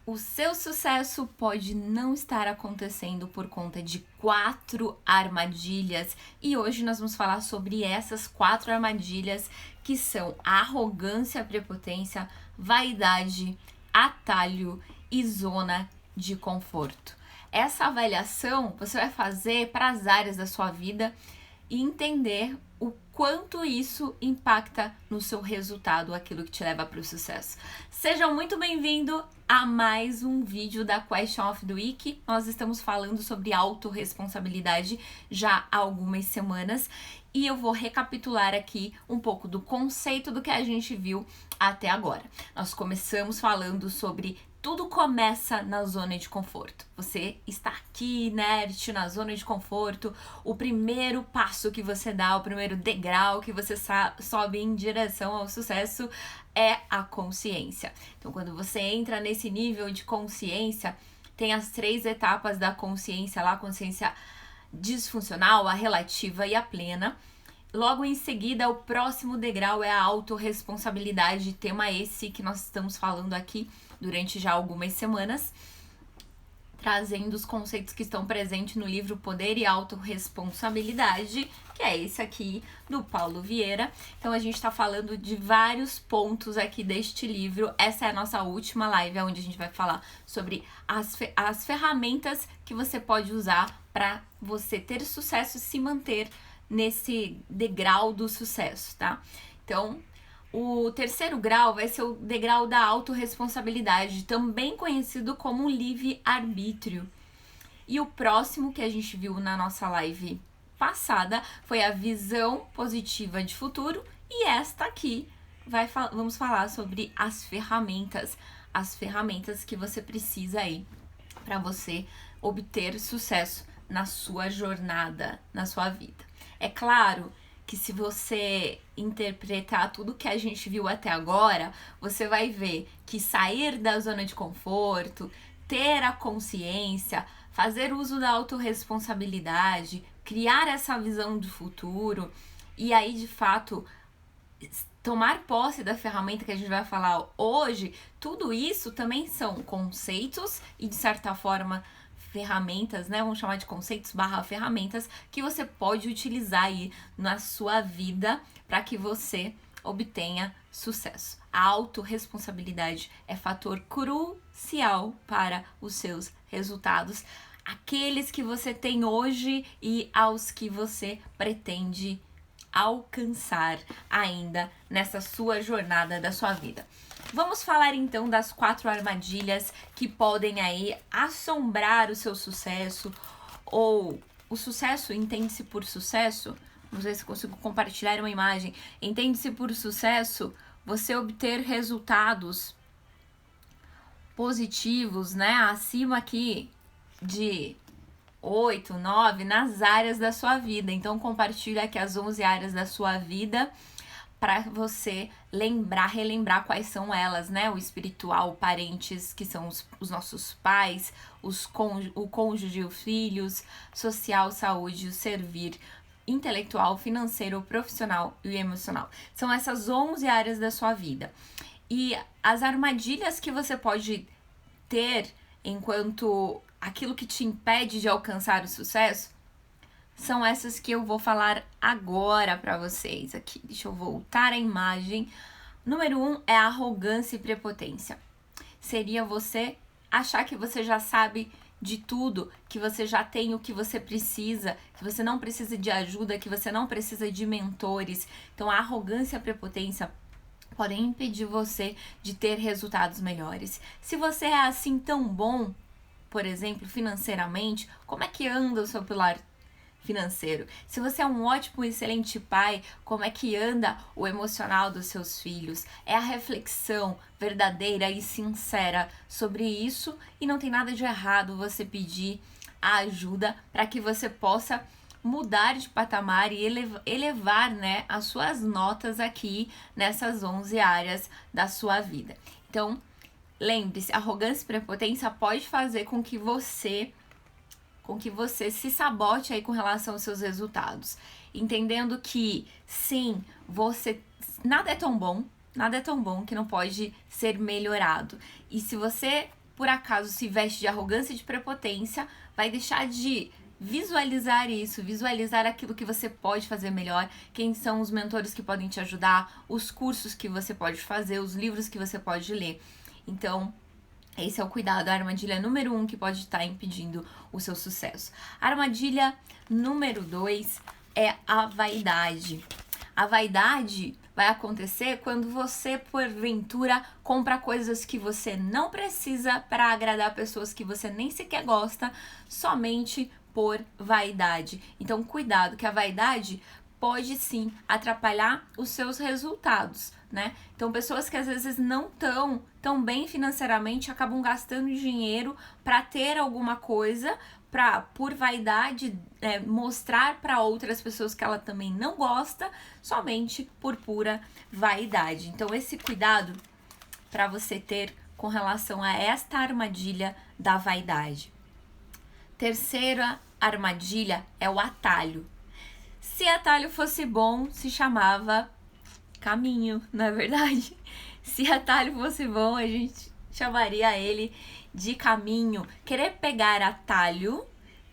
O seu sucesso pode não estar acontecendo por conta de 4 armadilhas e hoje nós vamos falar sobre essas 4 armadilhas que são a arrogância, a prepotência, vaidade, atalho e zona de conforto. Essa avaliação você vai fazer para as áreas da sua vida e entender o quanto isso impacta no seu resultado, aquilo que te leva para o sucesso. Sejam muito bem-vindos a mais um vídeo da Question of the Week. Nós estamos falando sobre autorresponsabilidade já há algumas semanas e eu vou recapitular aqui um pouco do conceito do que a gente viu até agora. Nós começamos falando sobre tudo começa na zona de conforto. Você está aqui, inerte, na zona de conforto. O primeiro passo que você dá, o primeiro degrau que você sobe em direção ao sucesso é a consciência. Então, quando você entra nesse nível de consciência, tem as 3 etapas da consciência lá, a consciência disfuncional, a relativa e a plena. Logo em seguida, o próximo degrau é a autorresponsabilidade, tema esse que nós estamos falando aqui durante já algumas semanas, trazendo os conceitos que estão presentes no livro Poder e Autorresponsabilidade, que é esse aqui do Paulo Vieira. Então a gente está falando de vários pontos aqui deste livro. Essa é a nossa última live, onde a gente vai falar sobre as ferramentas que você pode usar para você ter sucesso e se manter nesse degrau do sucesso, tá? Então, o terceiro grau vai ser o degrau da autorresponsabilidade, também conhecido como livre-arbítrio. E o próximo que a gente viu na nossa live passada foi a visão positiva de futuro. E esta aqui vamos falar sobre as ferramentas que você precisa aí para você obter sucesso na sua jornada, na sua vida. É claro que se você interpretar tudo que a gente viu até agora, você vai ver que sair da zona de conforto, ter a consciência, fazer uso da autorresponsabilidade, criar essa visão de futuro e aí, de fato, tomar posse da ferramenta que a gente vai falar hoje, tudo isso também são conceitos e, de certa forma, ferramentas, né? Vamos chamar de conceitos / ferramentas que você pode utilizar aí na sua vida para que você obtenha sucesso. A autorresponsabilidade é fator crucial para os seus resultados, aqueles que você tem hoje e aos que você pretende alcançar ainda nessa sua jornada da sua vida. Vamos falar então das 4 armadilhas que podem aí assombrar o seu sucesso, ou o sucesso, entende-se por sucesso, vamos ver se consigo compartilhar uma imagem, entende-se por sucesso você obter resultados positivos, né, acima aqui de 8, 9 nas áreas da sua vida. Então compartilha aqui as 11 áreas da sua vida para você relembrar quais são elas, né? O espiritual, parentes, que são os nossos pais, o cônjuge, os filhos, social, saúde, o servir, intelectual, financeiro, profissional e emocional. São essas 11 áreas da sua vida. E as armadilhas que você pode ter enquanto aquilo que te impede de alcançar o sucesso são essas que eu vou falar agora para vocês aqui. Deixa eu voltar a imagem. Número 1 é a arrogância e prepotência. Seria você achar que você já sabe de tudo, que você já tem o que você precisa, que você não precisa de ajuda, que você não precisa de mentores. Então, a arrogância e a prepotência podem impedir você de ter resultados melhores. Se você é assim tão bom, por exemplo, financeiramente, como é que anda o seu pilar financeiro? Se você é um ótimo, excelente pai, como é que anda o emocional dos seus filhos? É a reflexão verdadeira e sincera sobre isso, e não tem nada de errado você pedir a ajuda para que você possa mudar de patamar e elevar, né, as suas notas aqui nessas 11 áreas da sua vida. Então, lembre-se, arrogância e prepotência pode fazer com que você se sabote aí com relação aos seus resultados, entendendo que sim, nada é tão bom que não pode ser melhorado. E se você por acaso se veste de arrogância e de prepotência, vai deixar de visualizar isso, visualizar aquilo que você pode fazer melhor, quem são os mentores que podem te ajudar, os cursos que você pode fazer, os livros que você pode ler. Então, esse é o cuidado, a armadilha número 1 que pode estar impedindo o seu sucesso. A armadilha número 2 é a vaidade. A vaidade vai acontecer quando você, porventura, compra coisas que você não precisa para agradar pessoas que você nem sequer gosta, somente por vaidade. Então, cuidado, que a vaidade pode sim atrapalhar os seus resultados, né? Então, pessoas que às vezes não estão tão bem financeiramente acabam gastando dinheiro para ter alguma coisa, para, por vaidade, mostrar para outras pessoas que ela também não gosta, somente por pura vaidade. Então, esse cuidado para você ter com relação a esta armadilha da vaidade. Terceira armadilha é o atalho. Se atalho fosse bom, se chamava caminho, não é verdade? Se atalho fosse bom, a gente chamaria ele de caminho. Querer pegar atalho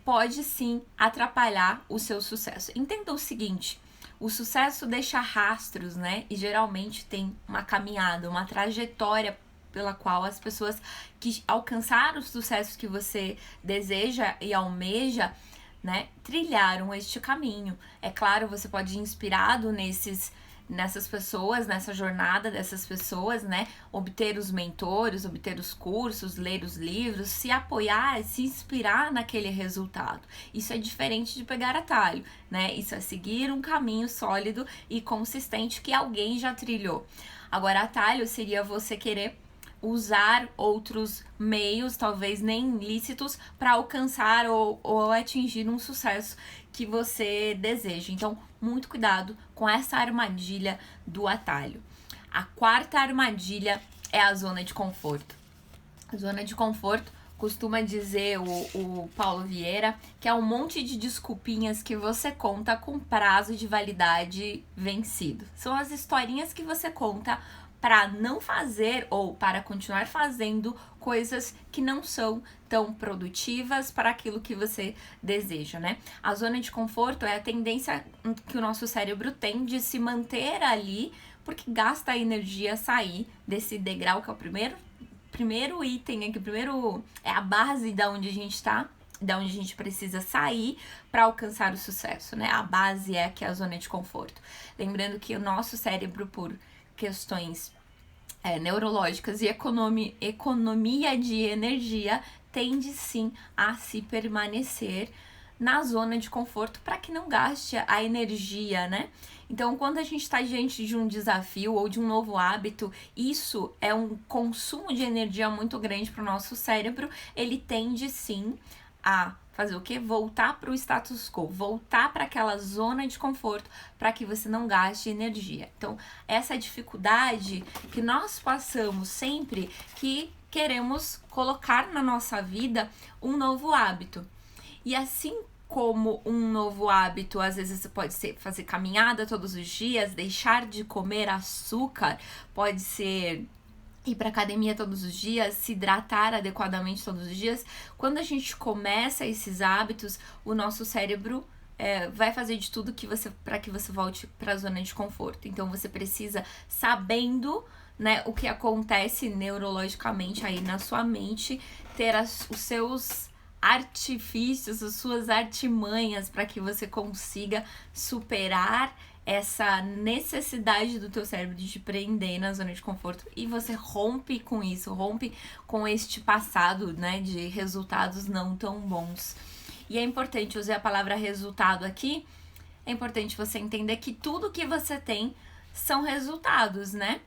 pode sim atrapalhar o seu sucesso. Entenda o seguinte, o sucesso deixa rastros, né? E geralmente tem uma caminhada, uma trajetória pela qual as pessoas que alcançaram os sucessos que você deseja e almeja, né, trilharam este caminho. É claro, você pode ir inspirado nessas pessoas, nessa jornada dessas pessoas, né, obter os mentores, obter os cursos, ler os livros, se apoiar, se inspirar naquele resultado. Isso é diferente de pegar atalho, né? Isso é seguir um caminho sólido e consistente que alguém já trilhou. Agora, atalho seria você querer usar outros meios, talvez nem lícitos, para alcançar ou atingir um sucesso que você deseja. Então, muito cuidado com essa armadilha do atalho. A quarta armadilha é a zona de conforto. A zona de conforto, costuma dizer o Paulo Vieira, que é um monte de desculpinhas que você conta com prazo de validade vencido. São as historinhas que você conta para não fazer ou para continuar fazendo coisas que não são tão produtivas para aquilo que você deseja, né? A zona de conforto é a tendência que o nosso cérebro tem de se manter ali, porque gasta energia sair desse degrau, que é o primeiro item aqui, é a base da onde a gente está, da onde a gente precisa sair para alcançar o sucesso, né? A base é aqui a zona de conforto. Lembrando que o nosso cérebro, por questões neurológicas e economia de energia, tende sim a se permanecer na zona de conforto para que não gaste a energia, né? Então, quando a gente está diante de um desafio ou de um novo hábito, isso é um consumo de energia muito grande para o nosso cérebro, ele tende sim a fazer o quê? Voltar para o status quo, voltar para aquela zona de conforto para que você não gaste energia. Então, essa dificuldade que nós passamos sempre que queremos colocar na nossa vida um novo hábito. E assim como um novo hábito, às vezes pode ser fazer caminhada todos os dias, deixar de comer açúcar, pode ser ir para academia todos os dias, se hidratar adequadamente todos os dias. Quando a gente começa esses hábitos, o nosso cérebro vai fazer de tudo para que você volte para a zona de conforto. Então você precisa, sabendo, né, o que acontece neurologicamente aí na sua mente, ter os seus artifícios, as suas artimanhas para que você consiga superar essa necessidade do teu cérebro de te prender na zona de conforto, e você rompe com isso, rompe com este passado, né, de resultados não tão bons. E é importante, usar a palavra resultado aqui, é importante você entender que tudo que você tem são resultados, né?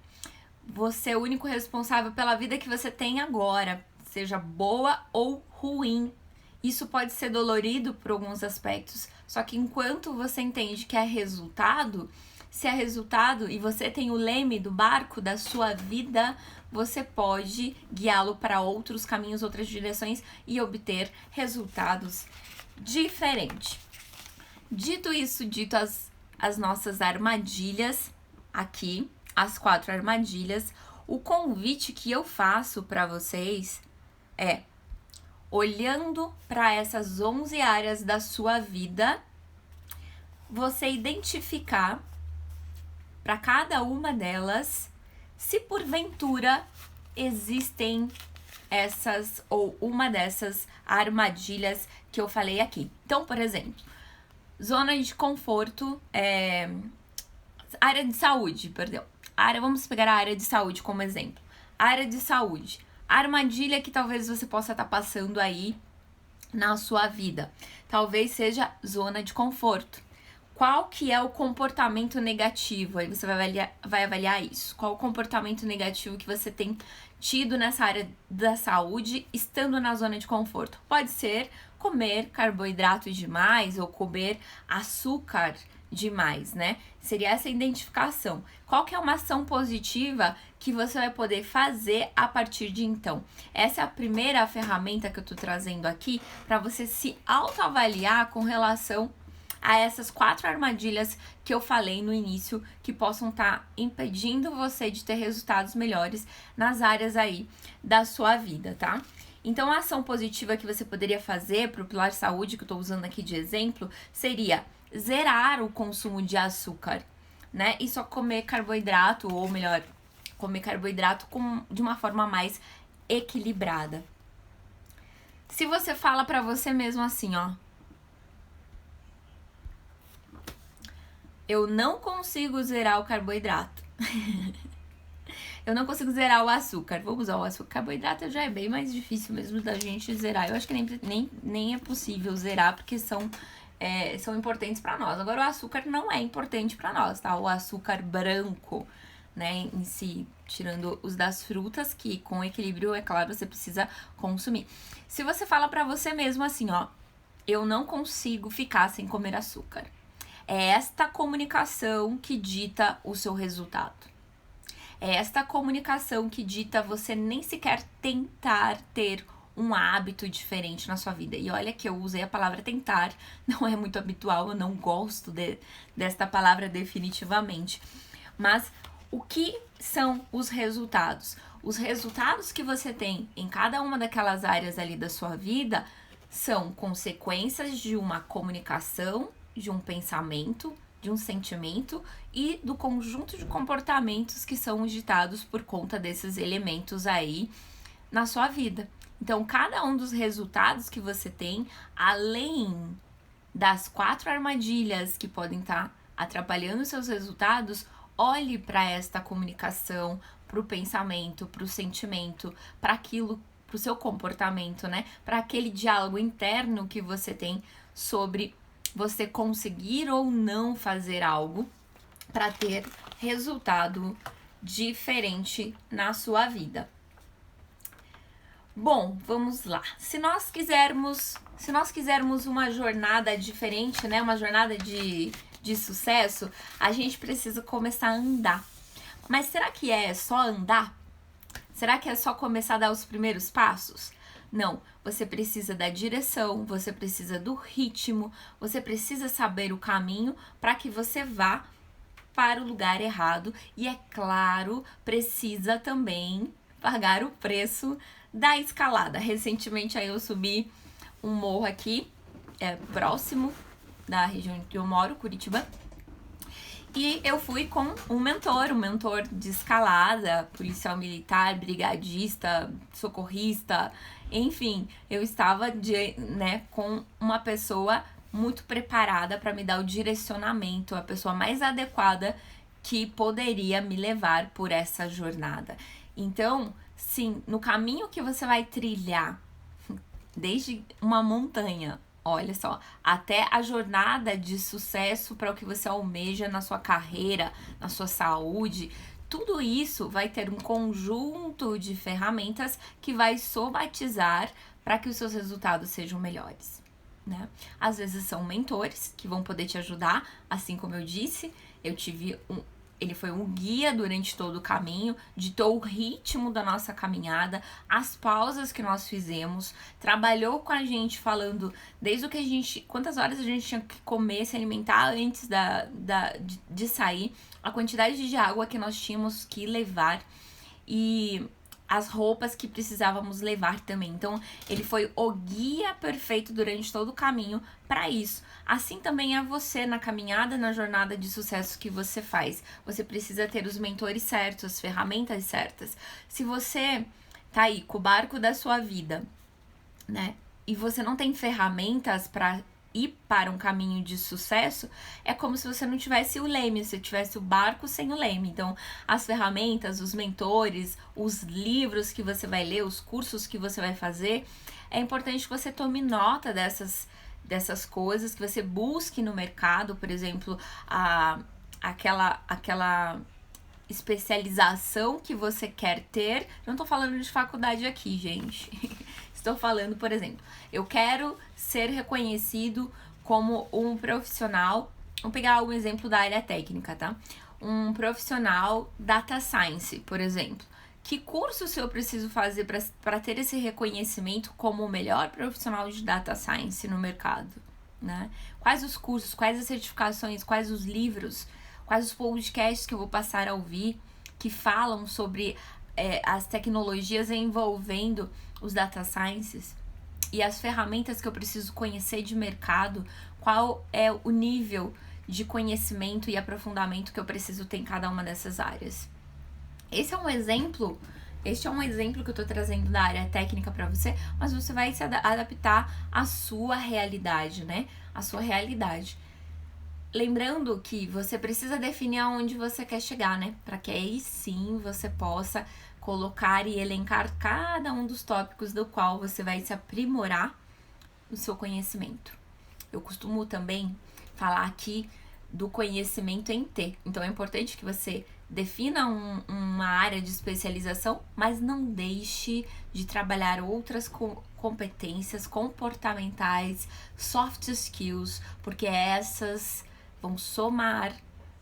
Você é o único responsável pela vida que você tem agora, seja boa ou ruim. Isso pode ser dolorido por alguns aspectos, só que enquanto você entende que é resultado, se é resultado e você tem o leme do barco da sua vida, você pode guiá-lo para outros caminhos, outras direções e obter resultados diferentes. Dito isso, dito as nossas armadilhas aqui, as 4 armadilhas, o convite que eu faço para vocês é olhando para essas 11 áreas da sua vida, você identificar para cada uma delas se porventura existem essas ou uma dessas armadilhas que eu falei aqui. Então, por exemplo, zona de conforto, área de saúde, perdão. Vamos pegar a área de saúde como exemplo. Área de saúde. A armadilha que talvez você possa estar passando aí na sua vida. Talvez seja zona de conforto. Qual que é o comportamento negativo? Aí você vai avaliar isso. Qual o comportamento negativo que você tem tido nessa área da saúde, estando na zona de conforto? Pode ser comer carboidrato demais ou comer açúcar demais, né? Seria essa identificação. Qual que é uma ação positiva que você vai poder fazer a partir de então? Essa é a primeira ferramenta que eu tô trazendo aqui para você se autoavaliar com relação a essas 4 armadilhas que eu falei no início, que possam estar impedindo você de ter resultados melhores nas áreas aí da sua vida, tá? Então, a ação positiva que você poderia fazer para o pilar saúde, que eu estou usando aqui de exemplo, seria zerar o consumo de açúcar, né? E só comer carboidrato, ou melhor, comer carboidrato de uma forma mais equilibrada. Se você fala para você mesmo assim, ó, eu não consigo zerar o carboidrato. Eu não consigo zerar o açúcar. Vamos usar o açúcar. Carboidrato já é bem mais difícil mesmo da gente zerar. Eu acho que nem é possível zerar, porque são importantes para nós. Agora, o açúcar não é importante para nós, tá? O açúcar branco, né, em si, tirando os das frutas, que com equilíbrio, é claro, você precisa consumir. Se você fala para você mesmo assim, ó, eu não consigo ficar sem comer açúcar. É esta comunicação que dita o seu resultado. É esta comunicação que dita você nem sequer tentar ter um hábito diferente na sua vida. E olha que eu usei a palavra tentar, não é muito habitual, eu não gosto desta palavra definitivamente. Mas o que são os resultados? Os resultados que você tem em cada uma daquelas áreas ali da sua vida são consequências de uma comunicação, de um pensamento, de um sentimento e do conjunto de comportamentos que são ditados por conta desses elementos aí na sua vida. Então, cada um dos resultados que você tem, além das 4 armadilhas que podem estar atrapalhando os seus resultados, olhe para esta comunicação, para o pensamento, para o sentimento, para aquilo, para o seu comportamento, né? Para aquele diálogo interno que você tem sobre você conseguir ou não fazer algo para ter resultado diferente na sua vida. Bom, vamos lá. Se nós quisermos uma jornada diferente, né, uma jornada de sucesso, a gente precisa começar a andar. Mas será que é só andar? Será que é só começar a dar os primeiros passos? Não, você precisa da direção, você precisa do ritmo, você precisa saber o caminho para que você vá para o lugar errado e, é claro, precisa também pagar o preço da escalada. Recentemente aí eu subi um morro aqui, próximo da região que eu moro, Curitiba, e eu fui com um mentor de escalada, policial militar, brigadista, socorrista, enfim, eu estava com uma pessoa muito preparada para me dar o direcionamento, a pessoa mais adequada que poderia me levar por essa jornada. Então, sim, no caminho que você vai trilhar, desde uma montanha, olha só, até a jornada de sucesso para o que você almeja na sua carreira, na sua saúde, tudo isso vai ter um conjunto de ferramentas que vai somatizar para que os seus resultados sejam melhores, né? Às vezes são mentores que vão poder te ajudar, assim como eu disse, ele foi um guia durante todo o caminho, ditou o ritmo da nossa caminhada, as pausas que nós fizemos, trabalhou com a gente falando desde quantas horas a gente tinha que comer, se alimentar antes de sair, a quantidade de água que nós tínhamos que levar e as roupas que precisávamos levar também. Então, ele foi o guia perfeito durante todo o caminho para isso. Assim também é você na caminhada, na jornada de sucesso que você faz. Você precisa ter os mentores certos, as ferramentas certas. Se você tá aí com o barco da sua vida, né, e você não tem ferramentas para ir para um caminho de sucesso, é como se você não tivesse o leme, se tivesse o barco sem o leme. Então, as ferramentas, os mentores, os livros que você vai ler, os cursos que você vai fazer, é importante que você tome nota dessas coisas, que você busque no mercado, por exemplo, aquela especialização que você quer ter. Não tô falando de faculdade aqui, gente. Estou falando, por exemplo, eu quero ser reconhecido como um profissional. Vamos pegar um exemplo da área técnica, tá? Um profissional data science, por exemplo. Que cursos eu preciso fazer para ter esse reconhecimento como o melhor profissional de data science no mercado, né? Quais os cursos, quais as certificações, quais os livros, quais os podcasts que eu vou passar a ouvir que falam sobre as tecnologias envolvendo os data sciences e as ferramentas que eu preciso conhecer de mercado, qual é o nível de conhecimento e aprofundamento que eu preciso ter em cada uma dessas áreas. Este é um exemplo que eu tô trazendo da área técnica para você, mas você vai se adaptar à sua realidade, né? À sua realidade. Lembrando que você precisa definir aonde você quer chegar, né? Para que aí sim você possa colocar e elencar cada um dos tópicos do qual você vai se aprimorar no seu conhecimento. Eu costumo também falar aqui do conhecimento em T. Então é importante que você defina uma área de especialização, mas não deixe de trabalhar outras competências comportamentais, soft skills, porque essas vão somar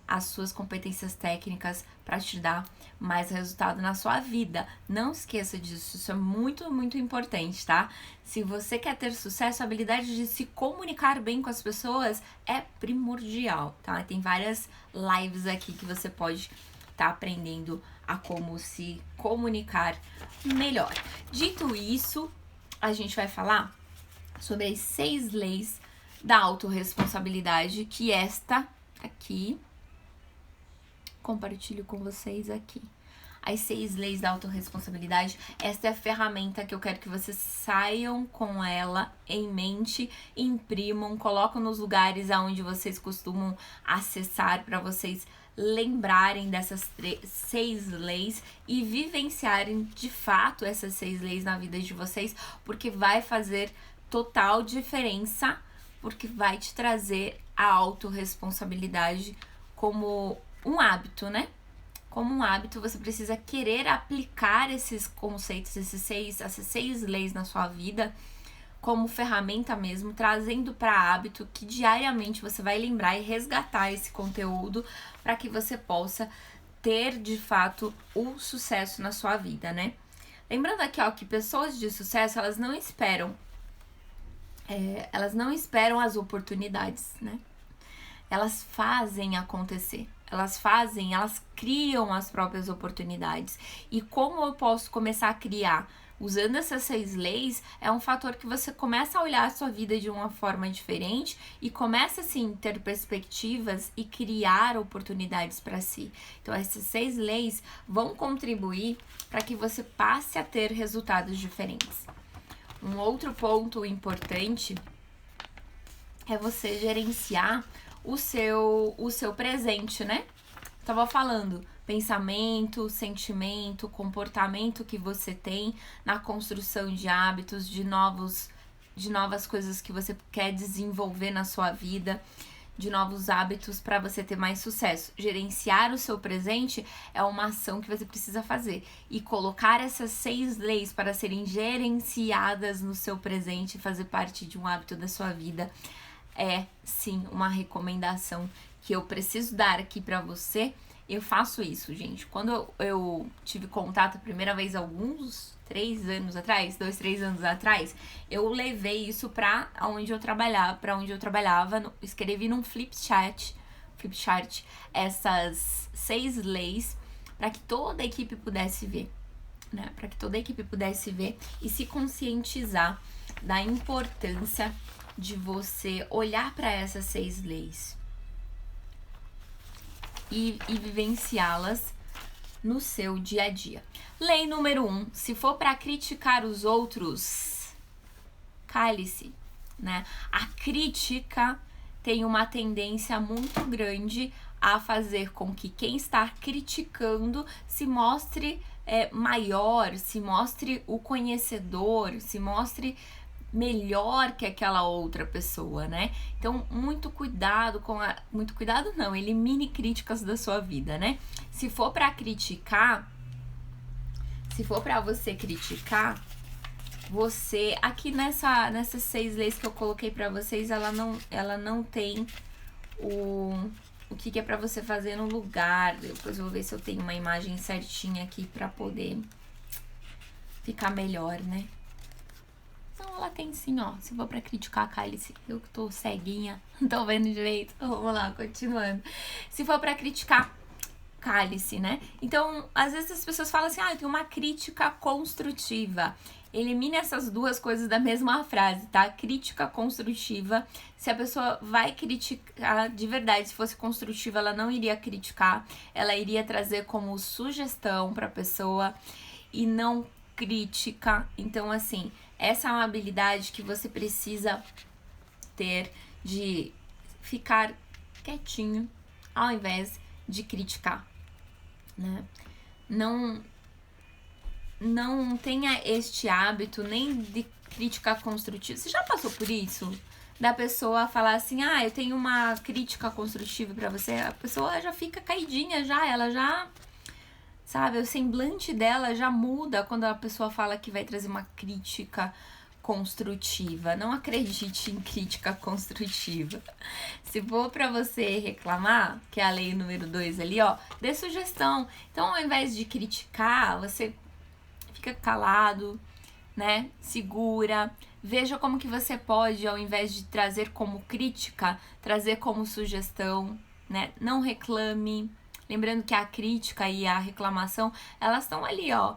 as suas competências técnicas para te dar mais resultado na sua vida. Não esqueça disso, isso é muito, muito importante, tá? Se você quer ter sucesso, a habilidade de se comunicar bem com as pessoas é primordial, tá? Tem várias lives aqui que você pode estar aprendendo a como se comunicar melhor. Dito isso, a gente vai falar sobre as 6 leis da autorresponsabilidade, que esta aqui compartilho com vocês aqui. As 6 leis da autorresponsabilidade. Esta é a ferramenta que eu quero que vocês saiam com ela em mente, imprimam, colocam nos lugares aonde vocês costumam acessar para vocês lembrarem dessas 6 leis e vivenciarem de fato essas 6 leis na vida de vocês, porque vai fazer total diferença, porque vai te trazer a autorresponsabilidade como um hábito, né? Como um hábito, você precisa querer aplicar esses conceitos, essas 6 leis na sua vida como ferramenta mesmo, trazendo para hábito que diariamente você vai lembrar e resgatar esse conteúdo para que você possa ter de fato o sucesso na sua vida, né? Lembrando aqui, ó, que pessoas de sucesso, elas não esperam as oportunidades, né? Elas fazem acontecer. Elas criam as próprias oportunidades. E como eu posso começar a criar? Usando essas 6 leis, é um fator que você começa a olhar a sua vida de uma forma diferente e começa, assim, ter perspectivas e criar oportunidades para si. Então, essas 6 leis vão contribuir para que você passe a ter resultados diferentes. Um outro ponto importante é você gerenciar o seu presente, né? Tava falando pensamento, sentimento, comportamento que você tem na construção de hábitos, de novas coisas que você quer desenvolver na sua vida, de novos hábitos para você ter mais sucesso. Gerenciar o seu presente é uma ação que você precisa fazer. E colocar essas 6 leis para serem gerenciadas no seu presente e fazer parte de um hábito da sua vida é, sim, uma recomendação que eu preciso dar aqui pra você. Eu faço isso, gente. Quando eu tive contato a primeira vez, alguns 3 anos atrás, 2, 3 anos atrás, eu levei isso pra onde eu trabalhava, escrevi num flipchart essas 6 leis para que toda a equipe pudesse ver. né, para que toda a equipe pudesse ver e se conscientizar da importância de você olhar para essas 6 leis e vivenciá-las no seu dia a dia. Lei número 1, se for para criticar os outros, cale-se, né? A crítica tem uma tendência muito grande a fazer com que quem está criticando se mostre maior, se mostre o conhecedor, se mostre melhor que aquela outra pessoa, né? Então, muito cuidado muito cuidado não, elimine críticas da sua vida, né? Se for para criticar, se for para você criticar, você aqui nessas 6 leis que eu coloquei para vocês, ela não tem o que é para você fazer no lugar. Depois eu vou ver se eu tenho uma imagem certinha aqui para poder ficar melhor, né? Não, ela tem sim, ó. Se for pra criticar a cálice, eu que tô ceguinha, não tô vendo direito. Vamos lá, continuando. Se for pra criticar cálice, né? Então, às vezes as pessoas falam assim, eu tenho uma crítica construtiva. Elimine essas duas coisas da mesma frase, tá? Crítica construtiva. Se a pessoa vai criticar de verdade, se fosse construtiva, ela não iria criticar, ela iria trazer como sugestão pra pessoa e não crítica. Então, assim, essa é uma habilidade que você precisa ter de ficar quietinho ao invés de criticar, né? Não tenha este hábito nem de crítica construtiva. Você já passou por isso? Da pessoa falar assim, eu tenho uma crítica construtiva pra você. A pessoa já fica caidinha, ela já... Sabe, o semblante dela já muda quando a pessoa fala que vai trazer uma crítica construtiva. Não acredite em crítica construtiva. Se for pra você reclamar, que é a lei número 2 ali, ó, dê sugestão. Então, ao invés de criticar, você fica calado, né? Segura. Veja como que você pode, ao invés de trazer como crítica, trazer como sugestão, né? Não reclame. Lembrando que a crítica e a reclamação, elas estão ali, ó,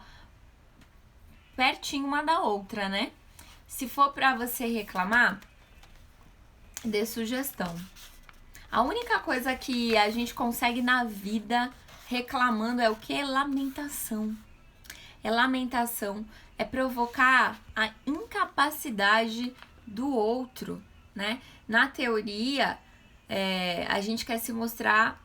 pertinho uma da outra, né? Se for pra você reclamar, dê sugestão. A única coisa que a gente consegue na vida reclamando é o que? Lamentação. É lamentação, é provocar a incapacidade do outro, né? Na teoria, a gente quer se mostrar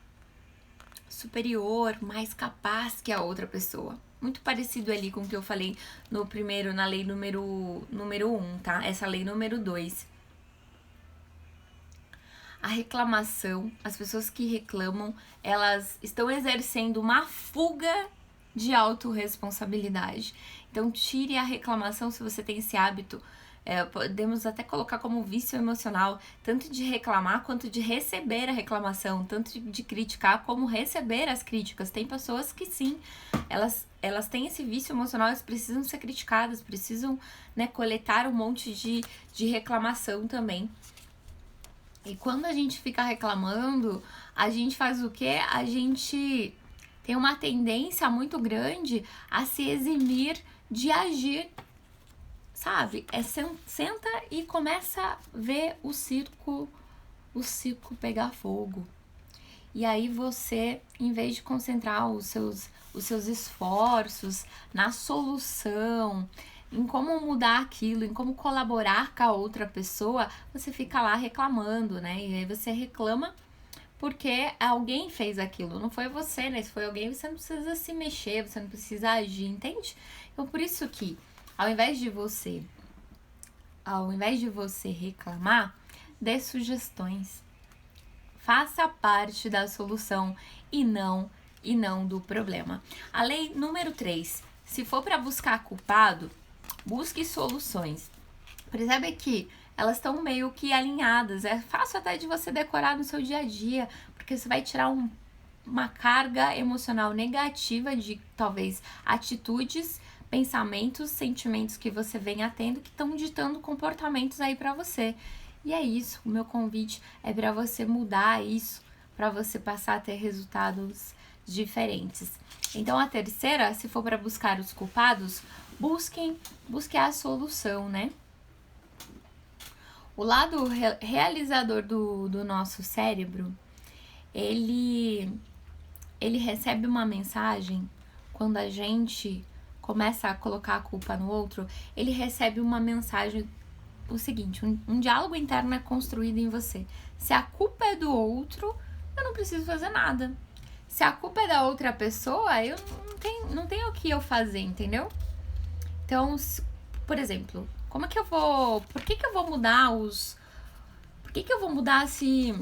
superior, mais capaz que a outra pessoa. Muito parecido ali com o que eu falei na lei número 1, tá? Essa lei número 2. A reclamação, as pessoas que reclamam, elas estão exercendo uma fuga de autorresponsabilidade. Então, tire a reclamação se você tem esse hábito. Podemos até colocar como vício emocional, tanto de reclamar quanto de receber a reclamação, tanto de criticar como receber as críticas. Tem pessoas que sim, elas têm esse vício emocional, elas precisam ser criticadas, precisam, né, coletar um monte de reclamação também. E quando a gente fica reclamando, a gente faz o quê? A gente tem uma tendência muito grande a se eximir de agir. Sabe? Senta e começa a ver o circo pegar fogo. E aí você, em vez de concentrar os seus esforços na solução, em como mudar aquilo, em como colaborar com a outra pessoa, você fica lá reclamando, né? E aí você reclama porque alguém fez aquilo, não foi você, né? Se foi alguém, você não precisa se mexer, você não precisa agir, entende? Então, por isso que ao invés de você reclamar, dê sugestões. Faça parte da solução e não do problema. A lei número 3. Se for para buscar culpado, busque soluções. Percebe que elas estão meio que alinhadas. É fácil até de você decorar no seu dia a dia, porque você vai tirar uma carga emocional negativa de talvez atitudes, pensamentos, sentimentos que você venha tendo que estão ditando comportamentos aí pra você. E é isso, o meu convite é pra você mudar isso, pra você passar a ter resultados diferentes. Então, a terceira, se for para buscar os culpados, busque a solução, né? O lado realizador do nosso cérebro, ele recebe uma mensagem quando a gente começa a colocar a culpa no outro, ele recebe uma mensagem, o seguinte, um diálogo interno é construído em você. Se a culpa é do outro, eu não preciso fazer nada. Se a culpa é da outra pessoa, eu não tenho o que eu fazer, entendeu? Então, por exemplo, como é que eu vou... Por que eu vou mudar se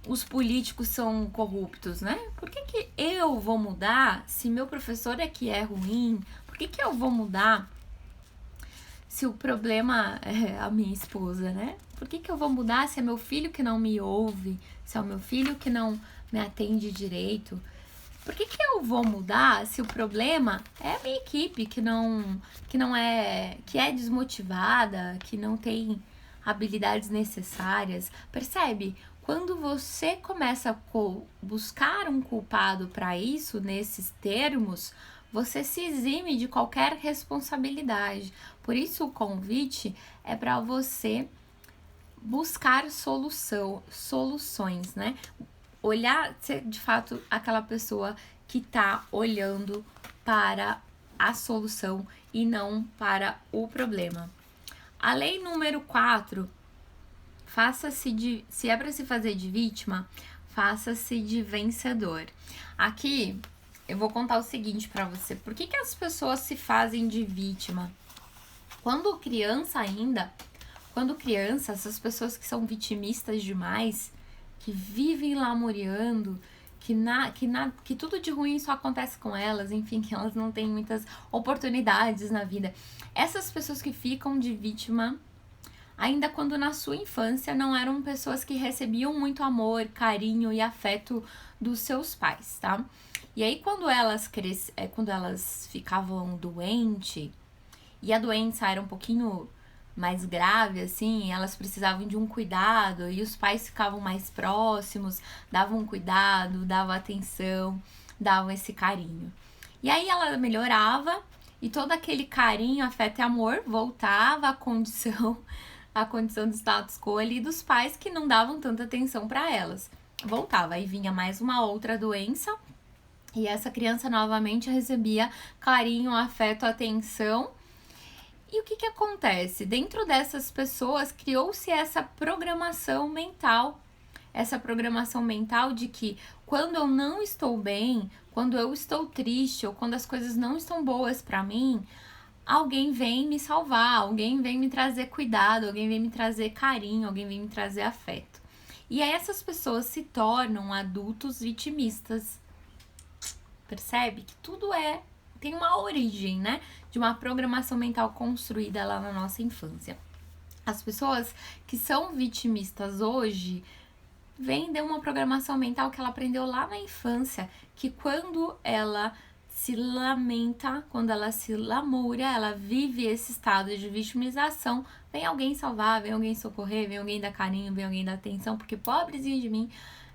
os políticos são corruptos, né? Por que eu vou mudar se meu professor é que é ruim? Por que eu vou mudar se o problema é a minha esposa, né? Por que eu vou mudar se é meu filho que não me ouve? Se é o meu filho que não me atende direito? Por que eu vou mudar se o problema é a minha equipe que é desmotivada, que não tem habilidades necessárias? Percebe? Quando você começa a buscar um culpado para isso, nesses termos, você se exime de qualquer responsabilidade. Por isso o convite é para você buscar soluções, né? Olhar, ser de fato aquela pessoa que tá olhando para a solução e não para o problema. A lei número 4, se é para se fazer de vítima, faça-se de vencedor. Aqui eu vou contar o seguinte para você. Por que as pessoas se fazem de vítima? Quando criança, essas pessoas que são vitimistas demais, que vivem lamuriando, que tudo de ruim só acontece com elas, enfim, que elas não têm muitas oportunidades na vida. Essas pessoas que ficam de vítima, ainda quando na sua infância não eram pessoas que recebiam muito amor, carinho e afeto dos seus pais, tá? E aí quando elas ficavam doentes, e a doença era um pouquinho mais grave, assim, elas precisavam de um cuidado, e os pais ficavam mais próximos, davam cuidado, davam atenção, davam esse carinho. E aí ela melhorava, e todo aquele carinho, afeto e amor voltava à condição do status quo ali dos pais que não davam tanta atenção para elas. Voltava, aí vinha mais uma outra doença, e essa criança novamente recebia carinho, afeto, atenção. E o que acontece? Dentro dessas pessoas criou-se essa programação mental de que quando eu não estou bem, quando eu estou triste ou quando as coisas não estão boas para mim, alguém vem me salvar, alguém vem me trazer cuidado, alguém vem me trazer carinho, alguém vem me trazer afeto. E aí essas pessoas se tornam adultos vitimistas. Percebe que tudo tem uma origem, né? De uma programação mental construída lá na nossa infância. As pessoas que são vitimistas hoje vêm de uma programação mental que ela aprendeu lá na infância, que quando ela se lamenta, quando ela se lamúria, ela vive esse estado de vitimização, vem alguém salvar, vem alguém socorrer, vem alguém dar carinho, vem alguém dar atenção, porque pobrezinho de mim,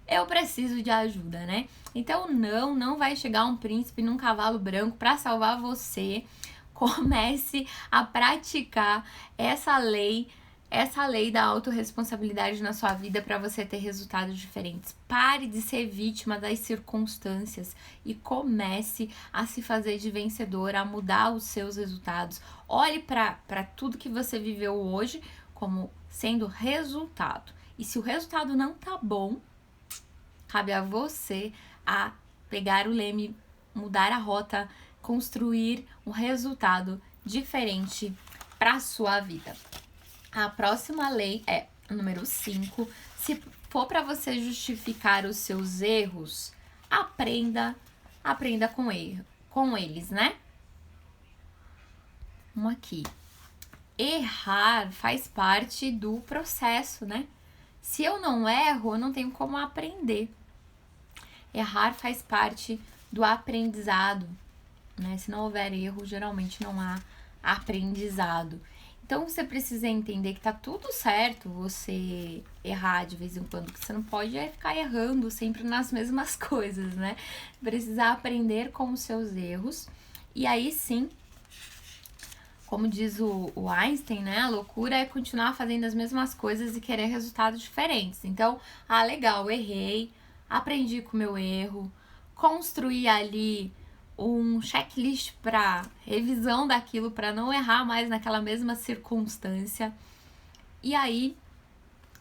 eu preciso de ajuda, né? Então não vai chegar um príncipe num cavalo branco para salvar você. Comece a praticar essa lei da autorresponsabilidade na sua vida para você ter resultados diferentes. Pare de ser vítima das circunstâncias e comece a se fazer de vencedor, a mudar os seus resultados. Olhe para tudo que você viveu hoje como sendo resultado. E se o resultado não tá bom, cabe a você a pegar o leme, mudar a rota, construir um resultado diferente para a sua vida. A próxima lei é a número 5. Se for para você justificar os seus erros, aprenda com eles, né? Aqui. Errar faz parte do processo, né? Se eu não erro, eu não tenho como aprender. Errar faz parte do aprendizado, né? Se não houver erro, geralmente não há aprendizado. Então você precisa entender que tá tudo certo você errar de vez em quando, que você não pode ficar errando sempre nas mesmas coisas, né? Precisa aprender com os seus erros. E aí sim, como diz o Einstein, né? A loucura é continuar fazendo as mesmas coisas e querer resultados diferentes. Então, legal, errei, aprendi com o meu erro, construí ali um checklist para revisão daquilo, para não errar mais naquela mesma circunstância. E aí,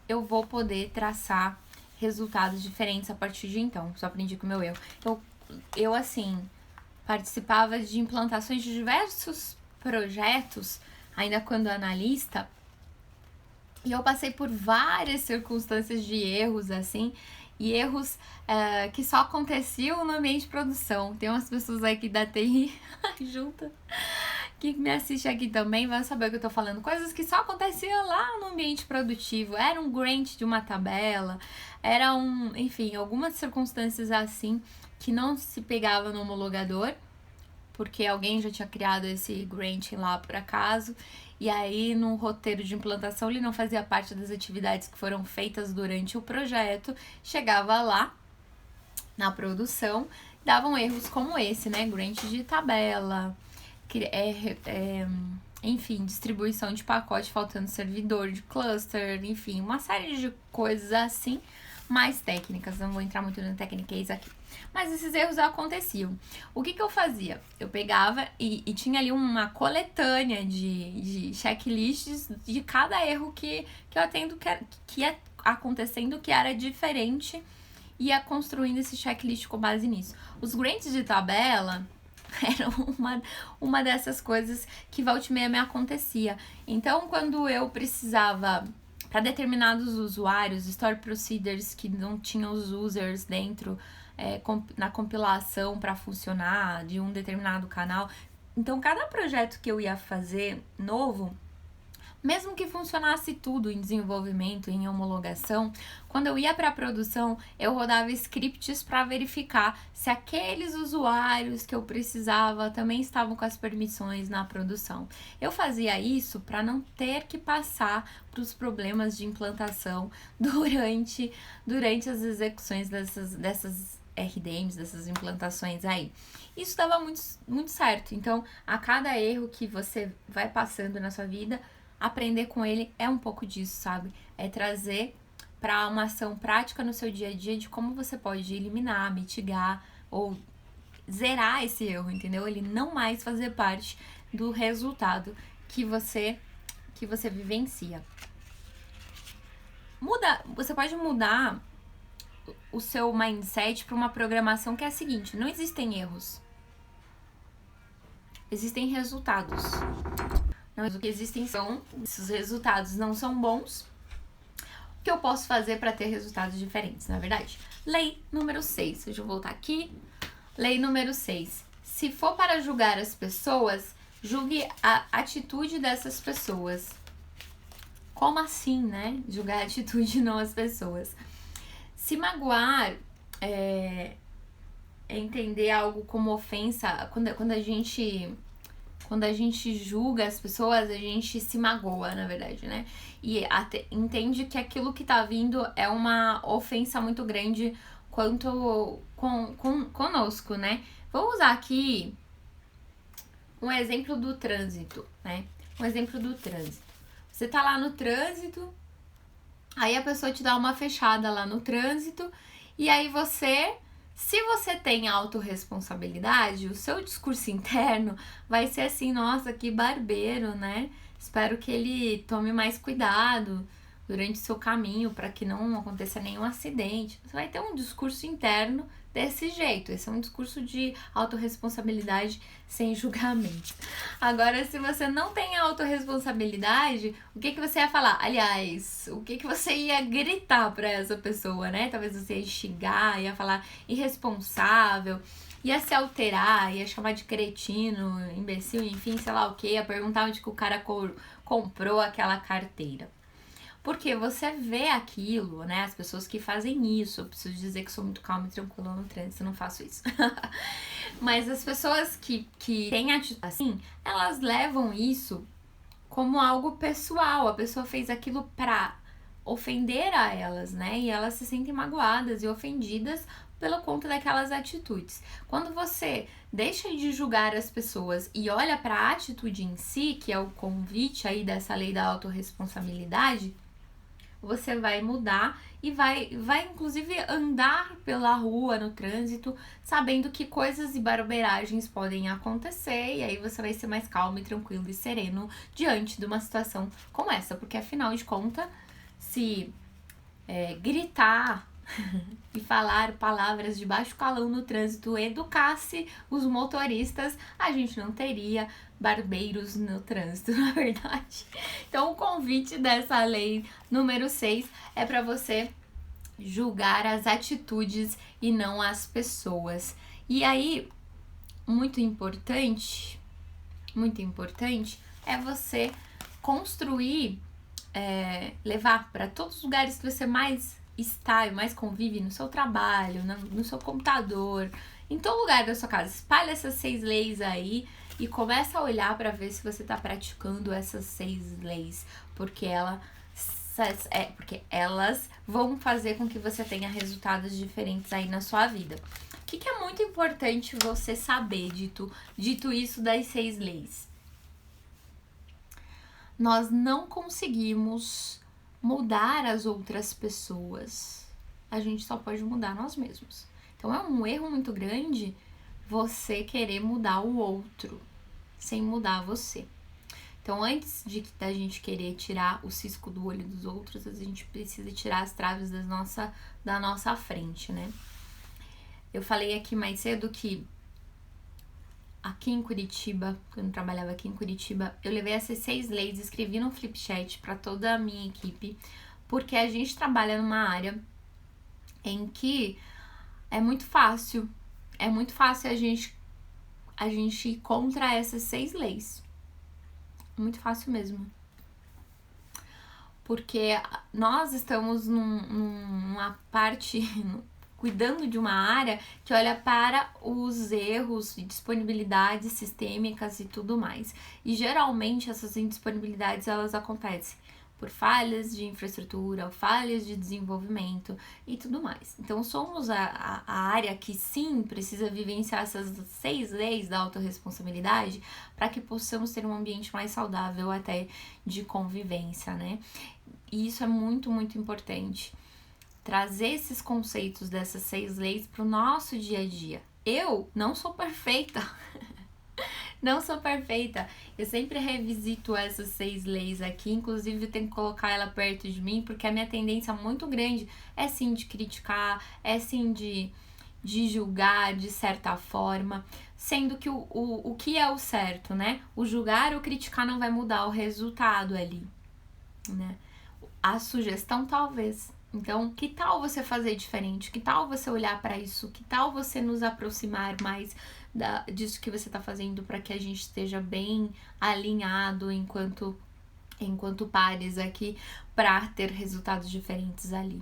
eu vou poder traçar resultados diferentes a partir de então. Só aprendi com o meu erro. Eu assim, participava de implantações de diversos projetos, ainda quando analista, e eu passei por várias circunstâncias de erros, assim, e erros que só aconteciam no ambiente de produção. Tem umas pessoas aqui da TI junto, que me assiste aqui também, vai saber o que eu tô falando. Coisas que só aconteciam lá no ambiente produtivo. Era um grant de uma tabela, era enfim, algumas circunstâncias assim que não se pegava no homologador, porque alguém já tinha criado esse grant lá por acaso, e aí no roteiro de implantação ele não fazia parte das atividades que foram feitas durante o projeto, chegava lá na produção, davam erros como esse, né? Grant de tabela, enfim, distribuição de pacote faltando servidor de cluster, enfim, uma série de coisas assim, mais técnicas, não vou entrar muito no techniquez aqui. Mas esses erros aconteciam. O que eu fazia? Eu pegava e tinha ali uma coletânea de checklists de cada erro que eu atendo que ia acontecendo, que era diferente, e ia construindo esse checklist com base nisso. Os grants de tabela eram uma dessas coisas que volta e meia me acontecia. Então, quando eu precisava, para determinados usuários, store procedures que não tinham os users dentro, na compilação para funcionar de um determinado canal. Então, cada projeto que eu ia fazer novo, mesmo que funcionasse tudo em desenvolvimento, em homologação, quando eu ia para a produção, eu rodava scripts para verificar se aqueles usuários que eu precisava também estavam com as permissões na produção. Eu fazia isso para não ter que passar para os problemas de implantação durante as execuções dessas RDMs, dessas implantações aí. Isso dava muito certo. Então, a cada erro que você vai passando na sua vida, aprender com ele é um pouco disso, sabe? É trazer para uma ação prática no seu dia a dia de como você pode eliminar, mitigar ou zerar esse erro, entendeu? Ele não mais fazer parte do resultado que você vivencia. Você pode mudar o seu mindset para uma programação que é a seguinte: não existem erros, existem resultados. Não, o que existem são, se os resultados não são bons, o que eu posso fazer para ter resultados diferentes, na verdade? Lei número 6, deixa eu voltar aqui. Lei número 6. Se for para julgar as pessoas, julgue a atitude dessas pessoas. Como assim, né? Julgar a atitude, não as pessoas. Se magoar é entender algo como ofensa, quando a gente julga as pessoas, a gente se magoa, na verdade, né? E entende que aquilo que tá vindo é uma ofensa muito grande conosco, né? Vou usar aqui um exemplo do trânsito, né? Um exemplo do trânsito. Você tá lá no trânsito, aí a pessoa te dá uma fechada lá no trânsito, e aí se você tem autorresponsabilidade, o seu discurso interno vai ser assim: nossa, que barbeiro, né? Espero que ele tome mais cuidado durante o seu caminho para que não aconteça nenhum acidente. Você vai ter um discurso interno desse jeito. Esse é um discurso de autorresponsabilidade sem julgamento. Agora, se você não tem autorresponsabilidade, o que você ia falar? Aliás, o que você ia gritar para essa pessoa, né? Talvez você ia xingar, ia falar irresponsável, ia se alterar, ia chamar de cretino, imbecil, enfim, sei lá o que, ia perguntar onde que o cara comprou aquela carteira. Porque você vê aquilo, né? As pessoas que fazem isso, eu preciso dizer que sou muito calma e tranquila no trânsito, eu não faço isso. Mas as pessoas que têm atitude assim, elas levam isso como algo pessoal. A pessoa fez aquilo pra ofender a elas, né? E elas se sentem magoadas e ofendidas pela conta daquelas atitudes. Quando você deixa de julgar as pessoas e olha para a atitude em si, que é o convite aí dessa lei da autorresponsabilidade, você vai mudar e vai inclusive andar pela rua, no trânsito, sabendo que coisas e barberagens podem acontecer, e aí você vai ser mais calmo e tranquilo e sereno diante de uma situação como essa, porque afinal de contas, se gritar e falar palavras de baixo calão no trânsito educasse os motoristas, a gente não teria barbeiros no trânsito, na verdade. Então, o convite dessa lei número 6 é para você julgar as atitudes e não as pessoas. E aí, muito importante é você construir, levar para todos os lugares que você mais está e mais convive, no seu trabalho, no seu computador, em todo lugar da sua casa. Espalha essas 6 leis aí e começa a olhar para ver se você está praticando essas 6 leis, porque elas vão fazer com que você tenha resultados diferentes aí na sua vida. O que é muito importante você saber, dito isso das 6 leis? Nós não conseguimos mudar as outras pessoas. A gente só pode mudar nós mesmos. Então é um erro muito grande você querer mudar o outro sem mudar você. Então, antes da gente querer tirar o cisco do olho dos outros, a gente precisa tirar as traves da nossa frente, né? Eu falei aqui mais cedo que aqui em Curitiba, quando eu trabalhava aqui em Curitiba, eu levei essas 6 leis, escrevi no Flipchat para toda a minha equipe, porque a gente trabalha numa área em que é muito fácil a gente ir contra essas 6 leis. Muito fácil mesmo. Porque nós estamos numa parte, cuidando de uma área que olha para os erros e disponibilidades sistêmicas e tudo mais. E geralmente essas indisponibilidades elas acontecem por falhas de infraestrutura, falhas de desenvolvimento e tudo mais. Então somos a área que sim precisa vivenciar essas 6 leis da autorresponsabilidade para que possamos ter um ambiente mais saudável até de convivência, né? E isso é muito, muito importante. Trazer esses conceitos dessas 6 leis para o nosso dia a dia. Eu não sou perfeita. Não sou perfeita. Eu sempre revisito essas 6 leis aqui. Inclusive, eu tenho que colocar ela perto de mim, porque a minha tendência muito grande é sim de criticar, é sim de julgar de certa forma. Sendo que o que é o certo, né? O julgar ou criticar não vai mudar o resultado ali, né? A sugestão, talvez. Então, que tal você fazer diferente? Que tal você olhar para isso? Que tal você nos aproximar mais disso que você está fazendo para que a gente esteja bem alinhado enquanto pares aqui para ter resultados diferentes ali?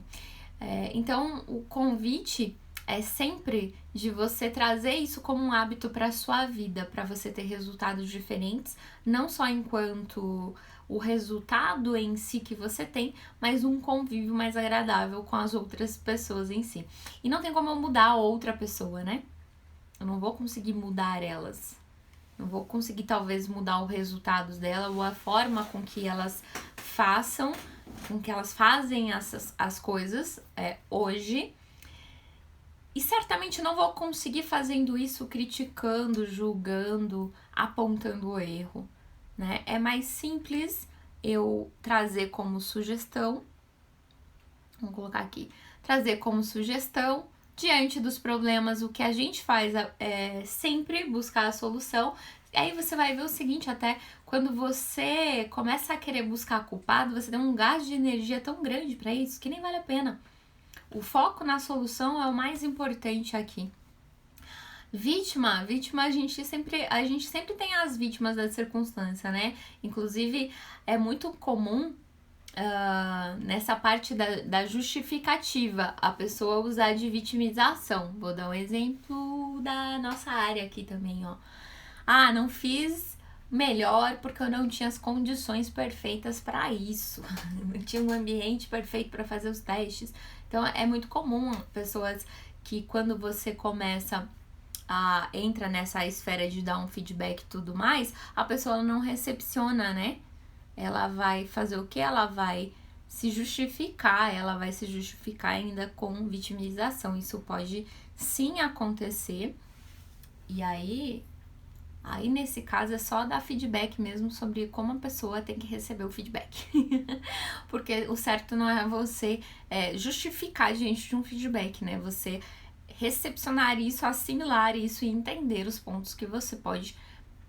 Então, o convite é sempre de você trazer isso como um hábito para sua vida, para você ter resultados diferentes, não só enquanto o resultado em si que você tem, mas um convívio mais agradável com as outras pessoas em si. E não tem como eu mudar a outra pessoa, né? Eu não vou conseguir mudar elas. Não vou conseguir, talvez, mudar os resultados dela ou a forma com que elas fazem as coisas hoje. E certamente não vou conseguir fazendo isso criticando, julgando, apontando o erro, né? É mais simples eu trazer como sugestão, vamos colocar aqui, trazer como sugestão, diante dos problemas, o que a gente faz é sempre buscar a solução. E aí você vai ver o seguinte, até quando você começa a querer buscar culpado, você tem um gasto de energia tão grande para isso que nem vale a pena. O foco na solução é o mais importante aqui. Vítima, a gente sempre tem as vítimas da circunstância, né? Inclusive, é muito comum nessa parte da justificativa a pessoa usar de vitimização. Vou dar um exemplo da nossa área aqui também, ó. Ah, não fiz melhor porque eu não tinha as condições perfeitas para isso. Não tinha um ambiente perfeito para fazer os testes. Então é muito comum pessoas que quando você começa entra nessa esfera de dar um feedback e tudo mais, a pessoa não recepciona, né? Ela vai fazer o quê? Ela vai se justificar ainda com vitimização. Isso pode sim acontecer. E aí nesse caso é só dar feedback mesmo sobre como a pessoa tem que receber o feedback. Porque o certo não é você justificar diante de um feedback, né? Você recepcionar isso, assimilar isso e entender os pontos que você pode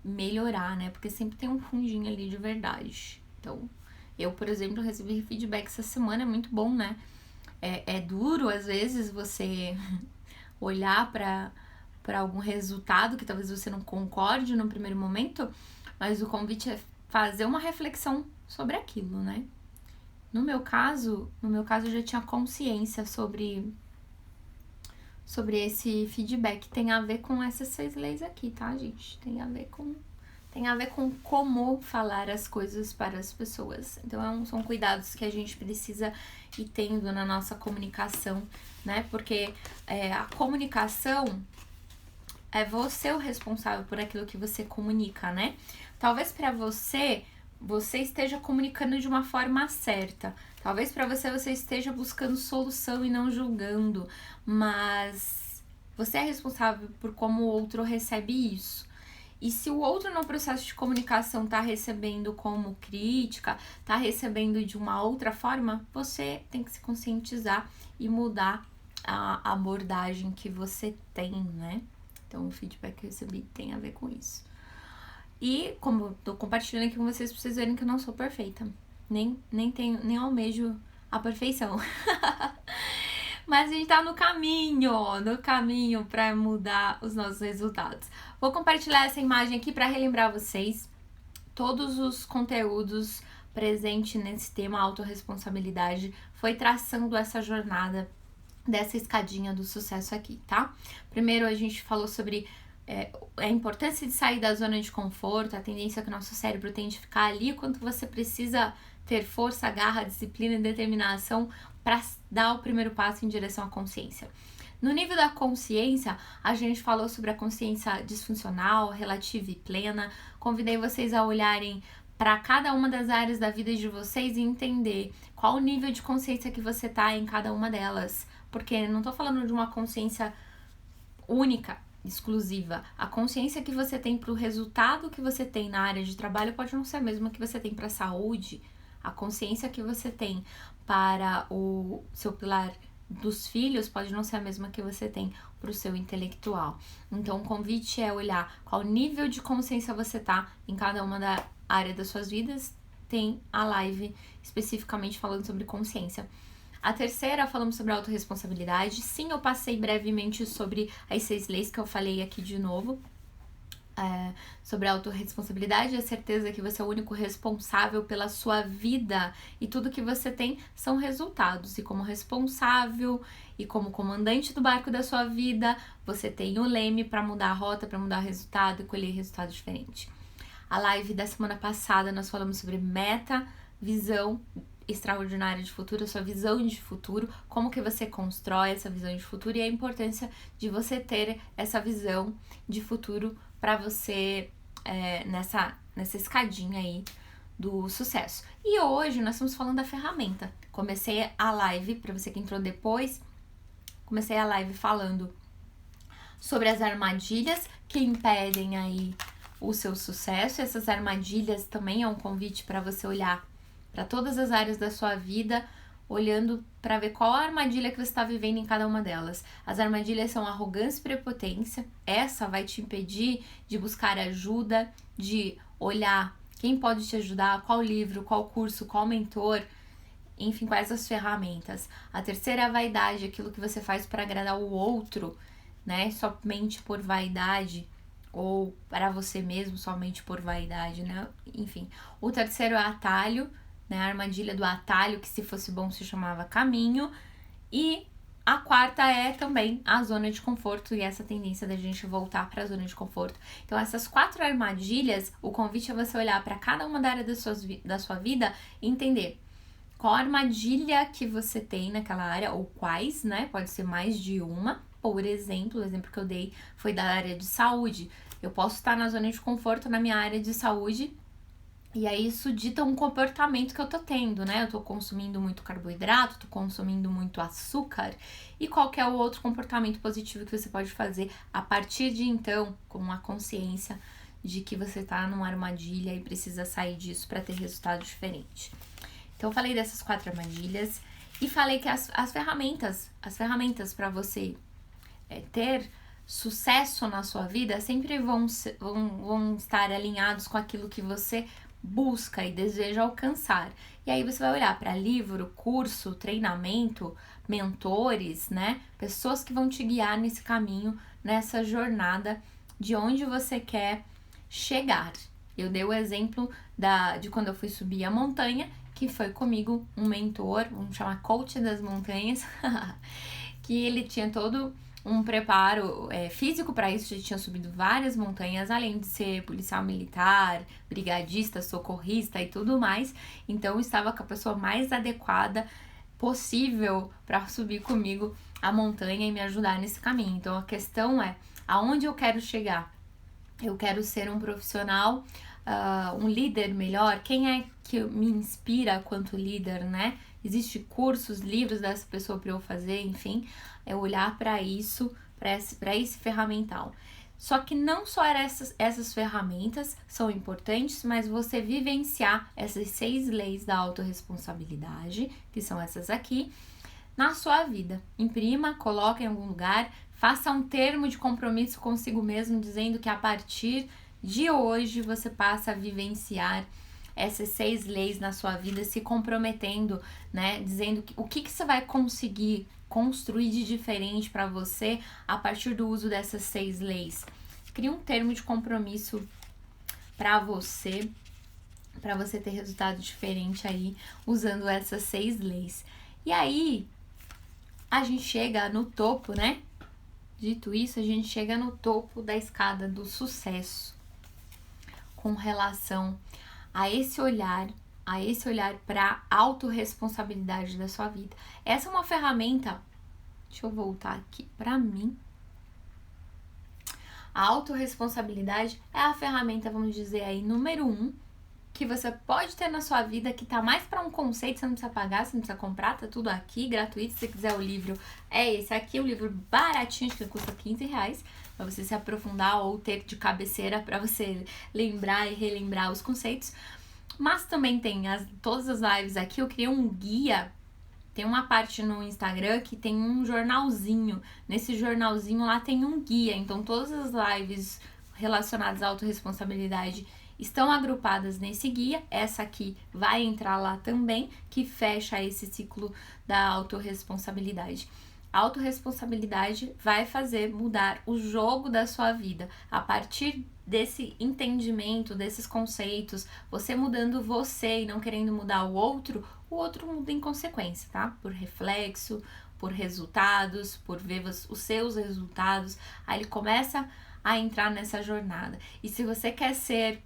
melhorar, né? Porque sempre tem um fundinho ali de verdade. Então, eu, por exemplo, recebi feedback essa semana, é muito bom, né? É duro, às vezes, você olhar para algum resultado que talvez você não concorde no primeiro momento, mas o convite é fazer uma reflexão sobre aquilo, né? No meu caso, eu já tinha consciência sobre esse feedback. Tem a ver com essas 6 leis aqui, tá, gente? Tem a ver com como falar as coisas para as pessoas. Então, são cuidados que a gente precisa ir tendo na nossa comunicação, né? Porque a comunicação é você o responsável por aquilo que você comunica, né? Talvez para você esteja comunicando de uma forma certa. Talvez para você esteja buscando solução e não julgando, mas você é responsável por como o outro recebe isso. E se o outro no processo de comunicação tá recebendo como crítica, tá recebendo de uma outra forma, você tem que se conscientizar e mudar a abordagem que você tem, né? Então, o feedback que eu recebi tem a ver com isso. E, como eu tô compartilhando aqui com vocês, pra vocês verem que eu não sou perfeita. Nem almejo a perfeição. Mas a gente tá no caminho pra mudar os nossos resultados. Vou compartilhar essa imagem aqui pra relembrar vocês todos os conteúdos presentes nesse tema autorresponsabilidade. Foi traçando essa jornada dessa escadinha do sucesso aqui, tá? Primeiro a gente falou sobre a importância de sair da zona de conforto, a tendência que o nosso cérebro tem de ficar ali, quanto você precisa ter força, garra, disciplina e determinação para dar o primeiro passo em direção à consciência. No nível da consciência, a gente falou sobre a consciência disfuncional, relativa e plena. Convidei vocês a olharem para cada uma das áreas da vida de vocês e entender qual o nível de consciência que você tá em cada uma delas. Porque não tô falando de uma consciência única, exclusiva. A consciência que você tem para o resultado que você tem na área de trabalho pode não ser a mesma que você tem para a saúde. A consciência que você tem para o seu pilar dos filhos pode não ser a mesma que você tem para o seu intelectual. Então, o convite é olhar qual nível de consciência você tá em cada uma da área das suas vidas. Tem a live especificamente falando sobre consciência. A terceira, falamos sobre autorresponsabilidade. Sim, eu passei brevemente sobre as 6 leis que eu falei aqui de novo. Sobre a autorresponsabilidade, a certeza que você é o único responsável pela sua vida e tudo que você tem são resultados. E como responsável e como comandante do barco da sua vida, você tem o leme para mudar a rota, para mudar o resultado e colher resultado diferente. A live da semana passada nós falamos sobre meta, visão extraordinária de futuro, a sua visão de futuro, como que você constrói essa visão de futuro e a importância de você ter essa visão de futuro para você nessa escadinha aí do sucesso. E hoje nós estamos falando da ferramenta. Comecei a live, para você que entrou depois, comecei a live falando sobre as armadilhas que impedem aí o seu sucesso. Essas armadilhas também é um convite para você olhar para todas as áreas da sua vida, olhando para ver qual a armadilha que você está vivendo em cada uma delas. As armadilhas são arrogância e prepotência. Essa vai te impedir de buscar ajuda, de olhar quem pode te ajudar, qual livro, qual curso, qual mentor, enfim, quais as ferramentas. A terceira é a vaidade, aquilo que você faz para agradar o outro, né? Somente por vaidade, ou para você mesmo, somente por vaidade, né? Enfim. O terceiro é atalho, né? A armadilha do atalho, que se fosse bom se chamava caminho. E A quarta é também a zona de conforto e essa tendência da gente voltar para a zona de conforto. Então, essas 4 armadilhas, o convite é você olhar para cada uma da área da sua vida e entender qual armadilha que você tem naquela área, ou quais, né? Pode ser mais de uma. Por exemplo, o exemplo que eu dei foi da área de saúde. Eu posso estar na zona de conforto na minha área de saúde, e aí isso dita um comportamento que eu tô tendo, né? Eu tô consumindo muito carboidrato, tô consumindo muito açúcar. E qual que é o outro comportamento positivo que você pode fazer a partir de então, com a consciência de que você tá numa armadilha e precisa sair disso para ter resultado diferente. Então eu falei dessas 4 armadilhas e falei que as ferramentas para você ter sucesso na sua vida sempre vão estar alinhados com aquilo que você busca e deseja alcançar. E aí você vai olhar para livro, curso, treinamento, mentores, né? Pessoas que vão te guiar nesse caminho, nessa jornada de onde você quer chegar. Eu dei o exemplo de quando eu fui subir a montanha, que foi comigo um mentor, vamos chamar coach das montanhas, que ele tinha todo um preparo físico para isso, já tinha subido várias montanhas, além de ser policial militar, brigadista, socorrista e tudo mais. Então, estava com a pessoa mais adequada possível para subir comigo a montanha e me ajudar nesse caminho. Então, a questão é, aonde eu quero chegar? Eu quero ser um profissional, um líder melhor. Quem é que me inspira quanto líder, né? Existem cursos, livros dessa pessoa para eu fazer, enfim, é olhar para isso, para esse ferramental. Só que não só essas ferramentas são importantes, mas você vivenciar essas 6 leis da autorresponsabilidade, que são essas aqui, na sua vida. Imprima, coloque em algum lugar, faça um termo de compromisso consigo mesmo, dizendo que a partir de hoje você passa a vivenciar essas 6 leis na sua vida, se comprometendo, né? Dizendo o que você vai conseguir construir de diferente para você a partir do uso dessas 6 leis. Cria um termo de compromisso para você ter resultado diferente aí usando essas 6 leis. E aí a gente chega no topo, né? Dito isso, a gente chega no topo da escada do sucesso com relação a esse olhar para a autorresponsabilidade da sua vida. Essa é uma ferramenta, deixa eu voltar aqui para mim. A autorresponsabilidade é a ferramenta, vamos dizer aí, número 1, que você pode ter na sua vida, que tá mais para um conceito, você não precisa pagar, você não precisa comprar, tá tudo aqui, gratuito. Se você quiser o livro, é esse aqui, o livro baratinho, acho que custa R$15, para você se aprofundar ou ter de cabeceira para você lembrar e relembrar os conceitos. Mas também tem todas as lives aqui, eu criei um guia, tem uma parte no Instagram que tem um jornalzinho, nesse jornalzinho lá tem um guia, então todas as lives relacionadas à autorresponsabilidade estão agrupadas nesse guia. Essa aqui vai entrar lá também, que fecha esse ciclo da autorresponsabilidade. A autorresponsabilidade vai fazer mudar o jogo da sua vida. A partir desse entendimento, desses conceitos, você mudando você e não querendo mudar o outro muda em consequência, tá? Por reflexo, por resultados, por ver os seus resultados. Aí ele começa a entrar nessa jornada. E se você quer ser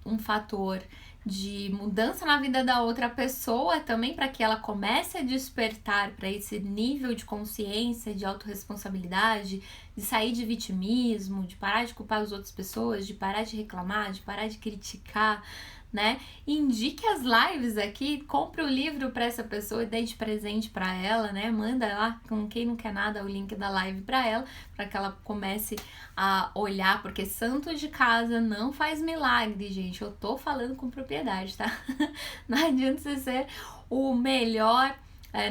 um fator de mudança na vida da outra pessoa também, para que ela comece a despertar para esse nível de consciência, de autorresponsabilidade, de sair de vitimismo, de parar de culpar as outras pessoas, de parar de reclamar, de parar de criticar, né? Indique as lives aqui, compre o livro para essa pessoa e dê de presente para ela, né? Manda lá, com quem não quer nada, o link da live para ela, para que ela comece a olhar, porque santo de casa não faz milagre, gente. Eu tô falando com propriedade, tá? Não adianta você ser o melhor,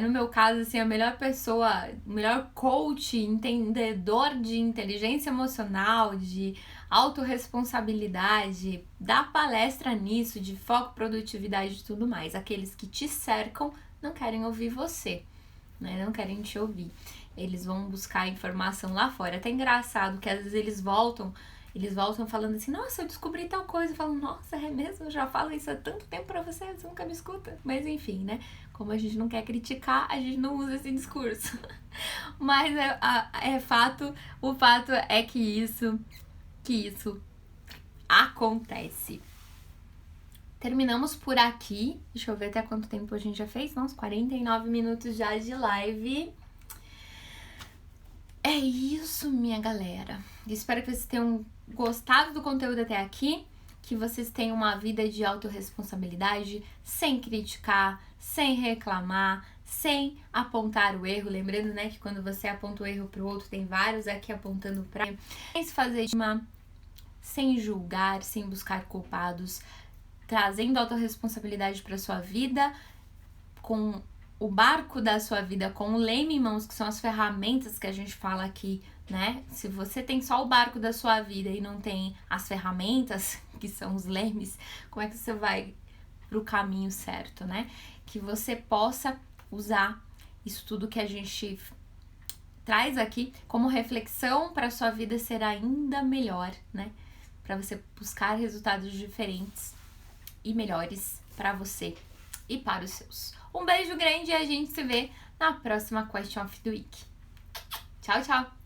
no meu caso, assim, a melhor pessoa, o melhor coach, entendedor de inteligência emocional, de autorresponsabilidade, dá palestra nisso, de foco, produtividade e tudo mais. Aqueles que te cercam não querem ouvir você, né? Não querem te ouvir. Eles vão buscar informação lá fora. É até engraçado que às vezes eles voltam eles voltam falando assim, nossa, eu descobri tal coisa. Eu falo, nossa, é mesmo? Eu já falo isso há tanto tempo pra você nunca me escuta. Mas enfim, né? Como a gente não quer criticar, a gente não usa esse discurso. Mas é fato, o fato é que isso acontece. Terminamos por aqui. Deixa eu ver até quanto tempo a gente já fez. Uns 49 minutos já de live. É isso, minha galera. Espero que vocês tenham gostado do conteúdo até aqui. Que vocês tenham uma vida de autorresponsabilidade, sem criticar, sem reclamar, sem apontar o erro. Lembrando, né, que quando você aponta o erro pro outro, tem vários aqui apontando pra... Sem se fazer de uma... Sem julgar, sem buscar culpados, trazendo autorresponsabilidade para sua vida, com o barco da sua vida, com o leme em mãos, que são as ferramentas que a gente fala aqui, né? Se você tem só o barco da sua vida e não tem as ferramentas, que são os lemes, como é que você vai pro caminho certo, né? Que você possa usar isso tudo que a gente traz aqui como reflexão para sua vida ser ainda melhor, né? Para você buscar resultados diferentes e melhores para você e para os seus. Um beijo grande e a gente se vê na próxima Question of the Week. Tchau, tchau!